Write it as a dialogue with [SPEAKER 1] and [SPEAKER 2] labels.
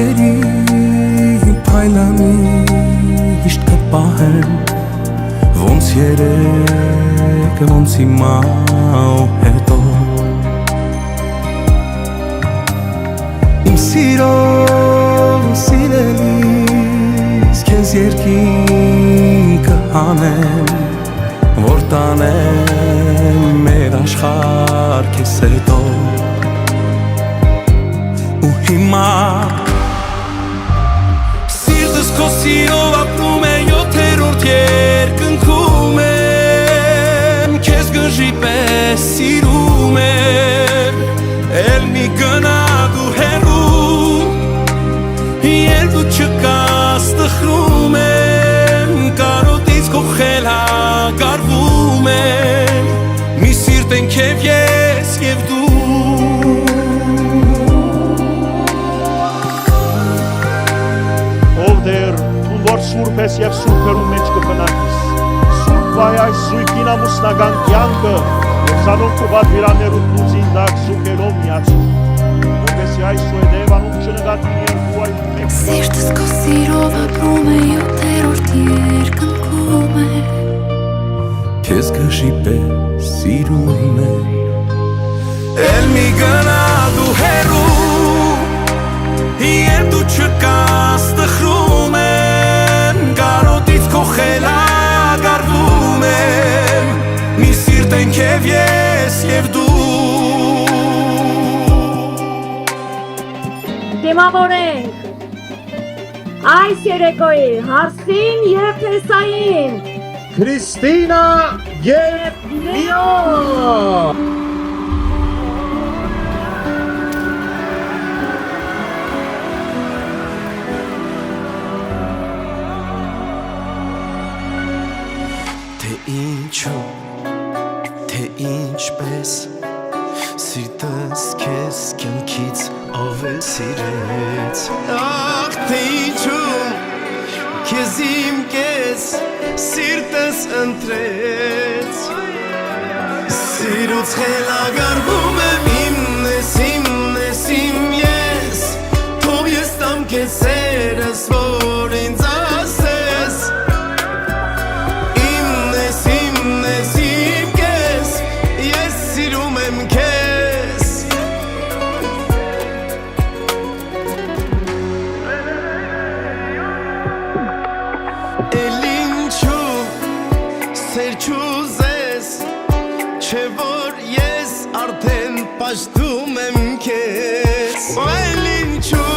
[SPEAKER 1] գերի փայլանի հիշտ կպահեմ ոնց երեք ոնց հիմա ու հետո իմ սիրով սիրելիս քեզ երկինքը հանեմ որ տանեմ մեր աշխարհ քեզ հետո ու հիմա սիրտս քո սիրով ապրում է յոթերորդ երկնքում եմ քեզ գժի պես սիրում եմ էլ մի գնա դու հեռու երբ դու չկաս տխրում եմ կարոտից քո խելագարվում եմ մի սիրտ ենք և ես և դու
[SPEAKER 2] Սուրբ ես և սուրբերու մեջ կպնակիս Սուրբ վայ այս զույգին ամուսնական կյանքը և զանոն կուվատ վիրաներուտ լուծին դակ զուգելով միացում որպեսի այս ու էդև անում չնգատին երկու այլ մեկ
[SPEAKER 3] Սիրտս քո սիրով ապրում է յոթերորդ երկնքում է
[SPEAKER 1] Քեզ գժի պես սիրում եմ Էլ մի գնա դու հեռու երբ դու չկաս տխրում կարոտից քո խելագարվում եմ մի սիրտ ենք և ես և դու
[SPEAKER 4] Դիմավորենք այս երեկոյի հարսին և փեսային
[SPEAKER 2] Քրիստինա և Լիոն
[SPEAKER 1] Ինչու, թե ինչպես Սիրտս քեզ կյանքից ավել սիրեց Ախ, թե ինչու, քեզ իմ կես Սիրտս ընտրեց Սիրուց խելագարվում եմ Իմն ես, իմ ես Թող ես տամ քեզ սերս, որ ինձ ասես Չէ որ ես արդեն պաշտում եմ քեզ Այլ ինչու